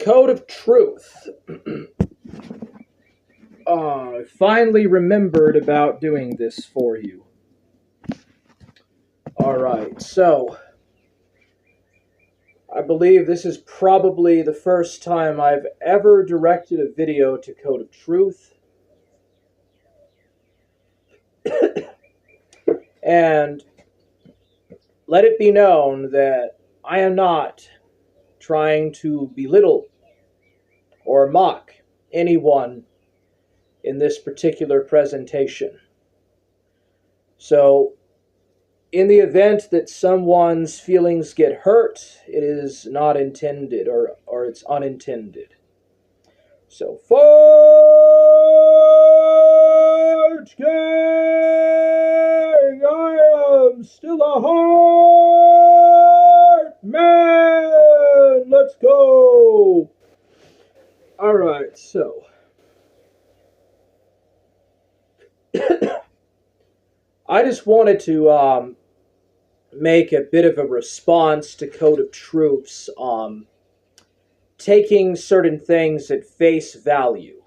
Code of Truth. I finally remembered about doing this for you. Alright, so I believe this is probably the first time I've ever directed a video to Code of Truth. And let it be known that I am not trying to belittle or mock anyone in this particular presentation. So, in the event that someone's feelings get hurt, it is not intended or it's unintended. So, Forge Gang! I am still a heart man! Let's go! Alright, so I just wanted to make a bit of a response to Code of Truths, taking certain things at face value.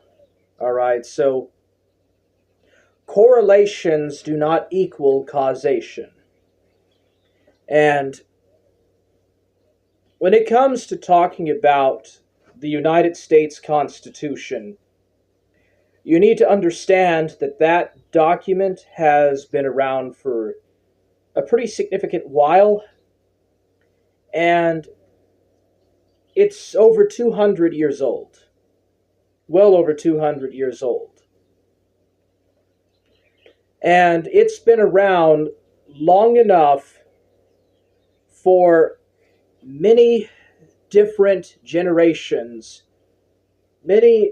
Alright, so correlations do not equal causation. And when it comes to talking about the United States Constitution, you need to understand that that document has been around for a pretty significant while, and it's over 200 years old. Well over 200 years old. And it's been around long enough for many different generations, many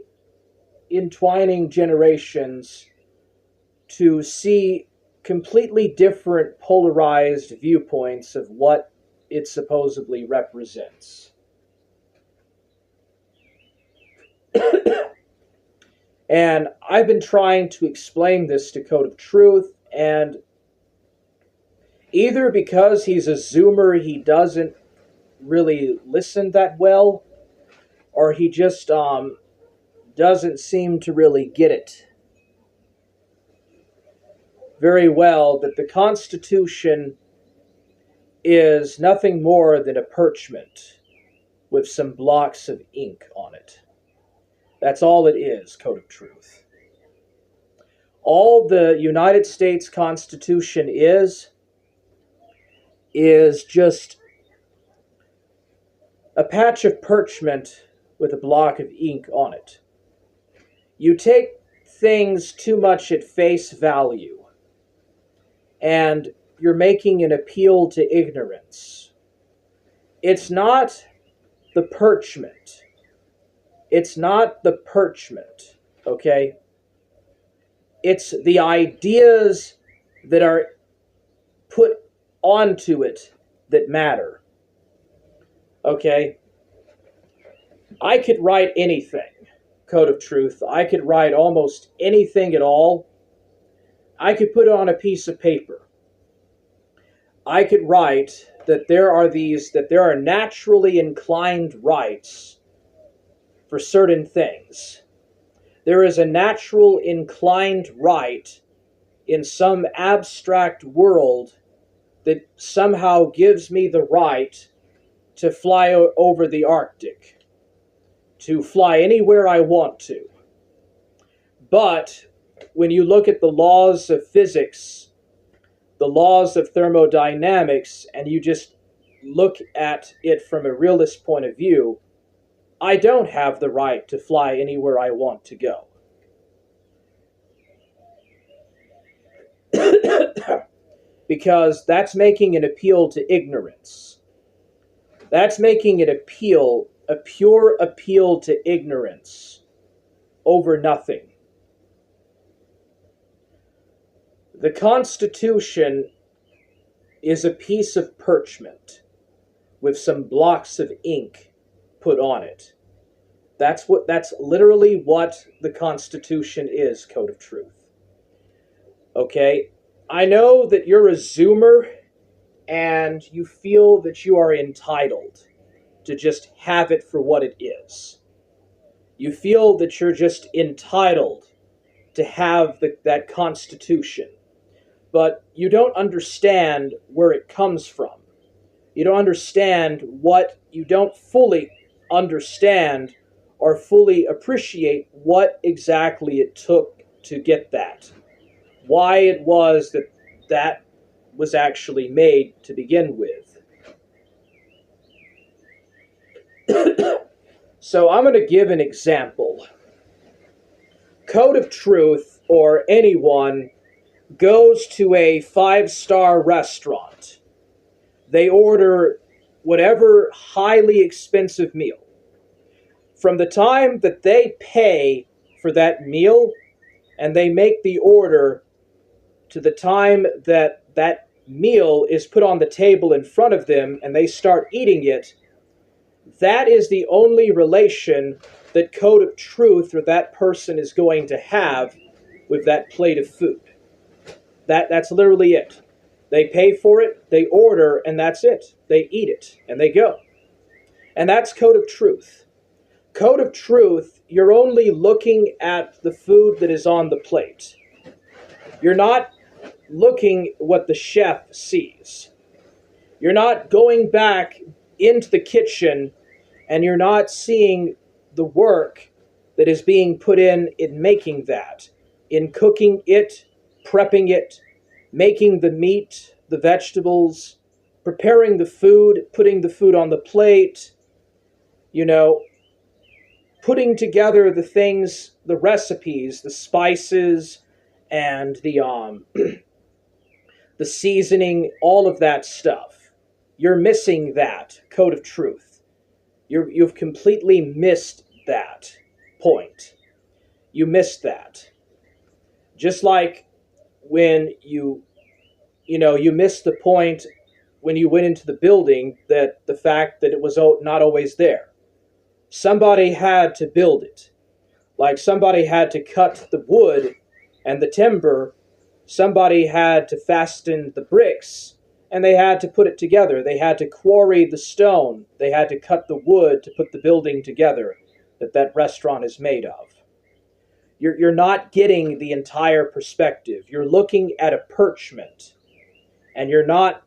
entwining generations, to see completely different polarized viewpoints of what it supposedly represents. And I've been trying to explain this to Code of Truth, and either because he's a Zoomer, he doesn't really listen that well, or he just doesn't seem to really get it very well, that the Constitution is nothing more than a parchment with some blocks of ink on it. That's all it is, Code of Truth. All the United States Constitution is just a patch of parchment with a block of ink on it. You take things too much at face value, and you're making an appeal to ignorance. It's not the parchment. It's not the parchment, okay? It's the ideas that are put onto it that matter, okay? I could write anything, Code of Truth. I could write almost anything at all. I could put it on a piece of paper. I could write that there are naturally inclined rights for certain things. There is a natural inclined right in some abstract world that somehow gives me the right to fly over the Arctic, to fly anywhere I want to. But when you look at the laws of physics, the laws of thermodynamics, and you just look at it from a realist point of view, I don't have the right to fly anywhere I want to go. Because that's making an appeal to ignorance. That's making an appeal, a pure appeal to ignorance over nothing. The Constitution is a piece of parchment with some blocks of ink put on it. That's literally what the Constitution is, Code of Truth. Okay? I know that you're a Zoomer and you feel that you are entitled. to just have it for what it is. You feel that you're just entitled to have that Constitution, but you don't understand where it comes from. You don't understand you don't fully understand or fully appreciate what exactly it took to get that. Why it was that was actually made to begin with. So I'm going to give an example. Code of Truth, or anyone, goes to a 5-star restaurant. They order whatever highly expensive meal. From the time that they pay for that meal and they make the order to the time that that meal is put on the table in front of them and they start eating it, that is the only relation that Code of Truth or that person is going to have with that plate of food. That's literally it. They pay for it, they order, and that's it. They eat it, and they go. And that's Code of Truth. Code of Truth, you're only looking at the food that is on the plate. You're not looking what the chef sees. You're not going back into the kitchen and you're not seeing the work that is being put in making that, in cooking it, prepping it, making the meat, the vegetables, preparing the food, putting the food on the plate, putting together the things, the recipes, the spices, and the seasoning, all of that stuff. You're missing that Code of Truth. You've completely missed that point. You missed that. Just like when you missed the point when you went into the building, that the fact that it was not always there. Somebody had to build it. Like somebody had to cut the wood and the timber. Somebody had to fasten the bricks, and they had to put it together. They had to quarry the stone. They had to cut the wood to put the building together that restaurant is made of. You're not getting the entire perspective. You're looking at a parchment, and you're not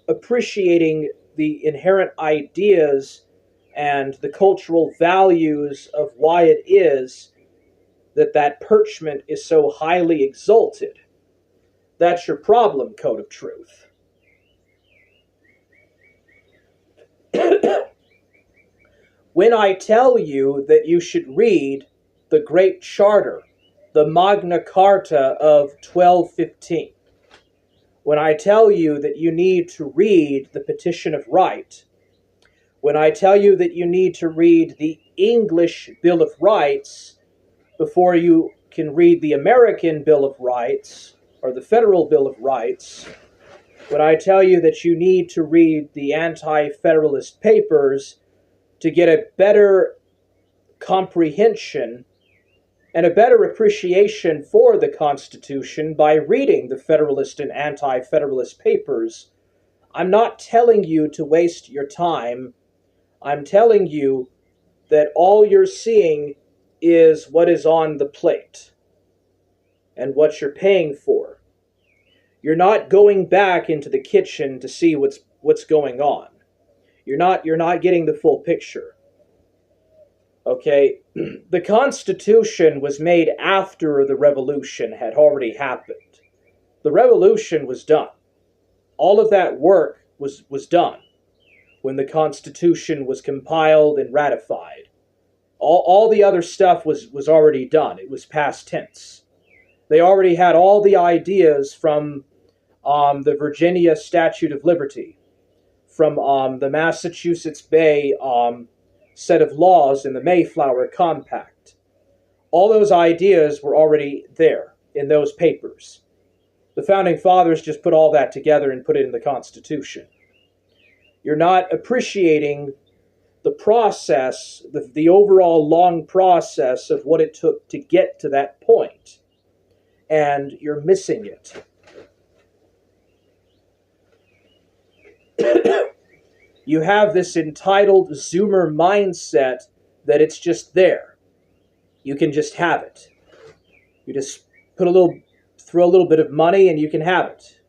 appreciating the inherent ideas and the cultural values of why it is that parchment is so highly exalted. That's your problem, Code of Truth. When I tell you that you should read the Great Charter, the Magna Carta of 1215, when I tell you that you need to read the Petition of Right, when I tell you that you need to read the English Bill of Rights before you can read the American Bill of Rights, or the Federal Bill of Rights, when I tell you that you need to read the Anti-Federalist Papers to get a better comprehension and a better appreciation for the Constitution by reading the Federalist and Anti-Federalist Papers, I'm not telling you to waste your time. I'm telling you that all you're seeing is what is on the plate and what you're paying for. You're not going back into the kitchen to see what's going on. You're not getting the full picture. Okay, the Constitution was made after the Revolution had already happened. The Revolution was done. All of that work was done when the Constitution was compiled and ratified. All the other stuff was already done. It was past tense. They already had all the ideas from the Virginia Statute of Liberty, from the Massachusetts Bay set of laws in the Mayflower Compact. All those ideas were already there in those papers. The Founding Fathers just put all that together and put it in the Constitution. You're not appreciating the process, the overall long process of what it took to get to that point. And you're missing it. You have this entitled Zoomer mindset that it's just there. You can just have it. You just throw a little bit of money and you can have it.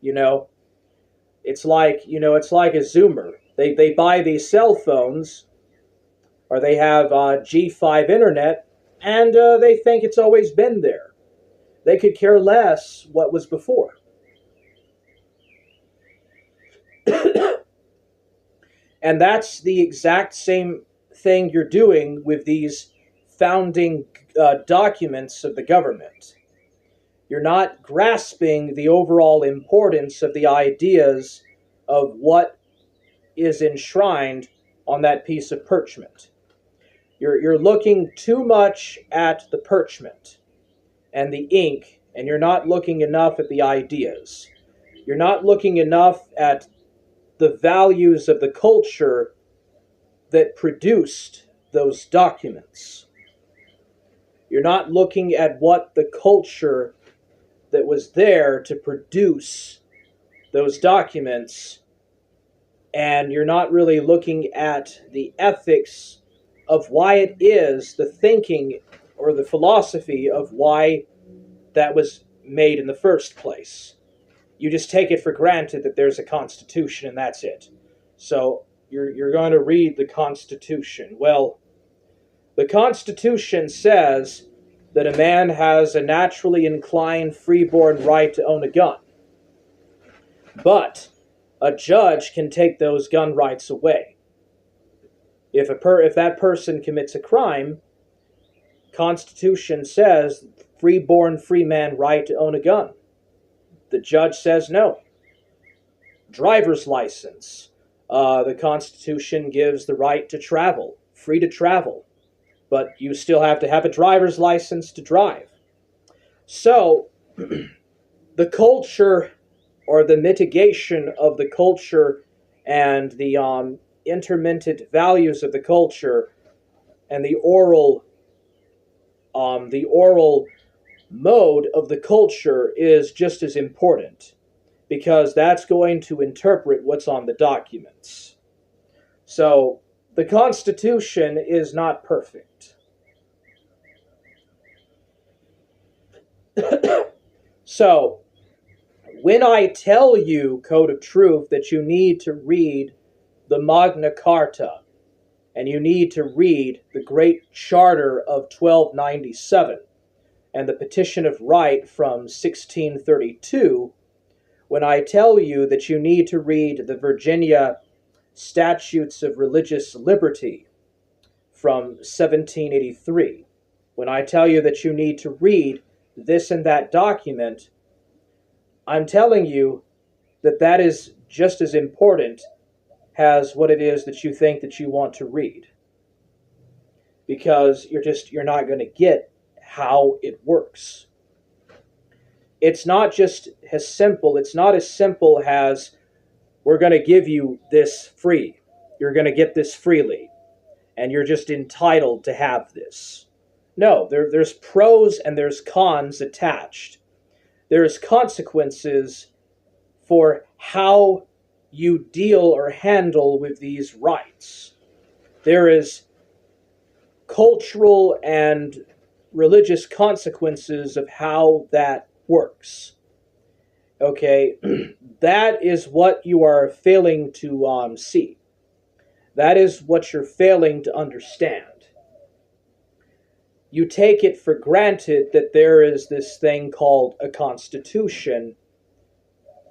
It's like a Zoomer. They buy these cell phones, or they have G5 internet, and they think it's always been there. They could care less what was before. And that's the exact same thing you're doing with these founding documents of the government. You're not grasping the overall importance of the ideas of what is enshrined on that piece of parchment. You're looking too much at the parchment and the ink, and you're not looking enough at the ideas. You're not looking enough at the values of the culture that produced those documents. You're not looking at what the culture that was there to produce those documents, and you're not really looking at the ethics of why it is, the thinking or the philosophy of why that was made in the first place. You just take it for granted that there's a Constitution and that's it. So you're going to read the Constitution. Well, the Constitution says that a man has a naturally inclined, freeborn right to own a gun. But a judge can take those gun rights away. If that person commits a crime, Constitution says freeborn, free man right to own a gun. The judge says no. Driver's license. The Constitution gives the right to travel, free to travel. But you still have to have a driver's license to drive. So, the culture, or the mitigation of the culture, and the intermittent values of the culture, and the oral mode of the culture is just as important, because that's going to interpret what's on the documents. So, the Constitution is not perfect. So, when I tell you, Code of Truth, that you need to read the Magna Carta, and you need to read the Great Charter of 1297, and the Petition of Right from 1632, when I tell you that you need to read the Virginia Statutes of Religious Liberty from 1783, when I tell you that you need to read this and that document, I'm telling you that that is just as important as what it is that you think that you want to read. Because you're not going to get how it works. It's not just as simple. It's not as simple as we're going to give you this free. You're going to get this freely. And you're just entitled to have this. No, there's pros and there's cons attached. There's consequences for how you deal or handle with these rights. There is cultural and religious consequences of how that works. Okay, that is what you are failing to see. That is what you're failing to understand. You take it for granted that there is this thing called a Constitution,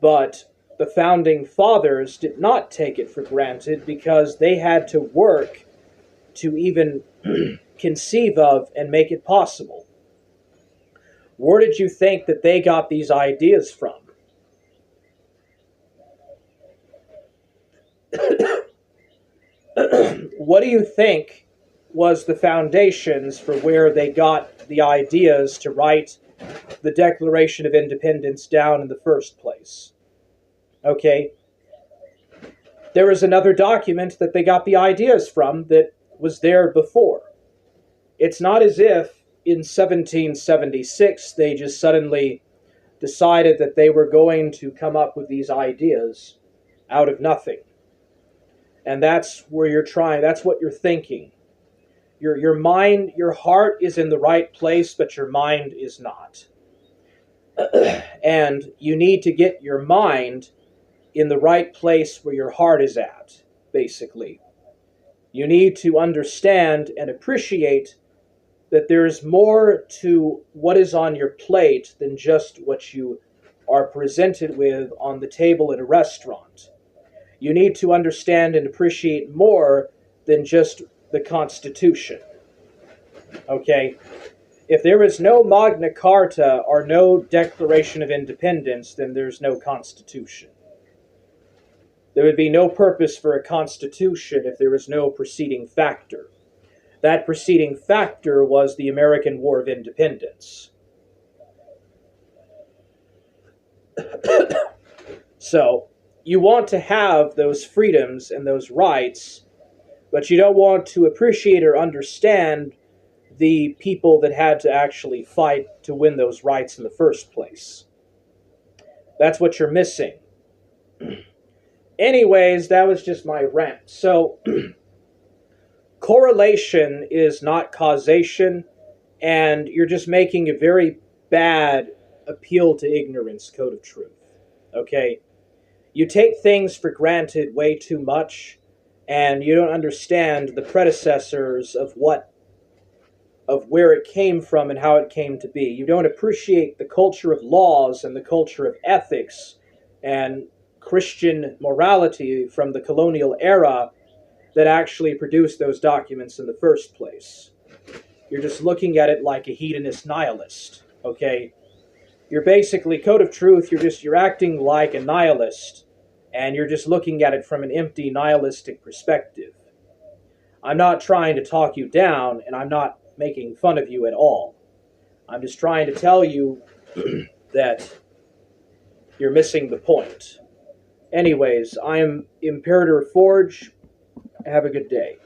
but the Founding Fathers did not take it for granted, because they had to work to even conceive of and make it possible. Where did you think that they got these ideas from? What do you think was the foundations for where they got the ideas to write the Declaration of Independence down in the first place? Okay, there is another document that they got the ideas from that was there before. It's not as if in 1776 they just suddenly decided that they were going to come up with these ideas out of nothing. And that's where you're trying, that's what you're thinking. Your mind, your heart is in the right place, but your mind is not. And you need to get your mind in the right place where your heart is at, basically. You need to understand and appreciate that there is more to what is on your plate than just what you are presented with on the table at a restaurant. You need to understand and appreciate more than just the Constitution. Okay? If there is no Magna Carta or no Declaration of Independence, then there's no Constitution. There would be no purpose for a Constitution if there was no preceding factor. That preceding factor was the American War of Independence. So, you want to have those freedoms and those rights, but you don't want to appreciate or understand the people that had to actually fight to win those rights in the first place. That's what you're missing. Anyways, that was just my rant. So, correlation is not causation, and you're just making a very bad appeal to ignorance, Code of Truth. Okay? You take things for granted way too much, and you don't understand the predecessors of where it came from and how it came to be. You don't appreciate the culture of laws and the culture of ethics and Christian morality from the colonial era that actually produced those documents in the first place. You're just looking at it like a hedonist nihilist, okay? You're basically, Code of Truth, you're acting like a nihilist, and you're just looking at it from an empty nihilistic perspective. I'm not trying to talk you down, and I'm not making fun of you at all. I'm just trying to tell you that you're missing the point. Anyways, I'm Imperator Forge. Have a good day.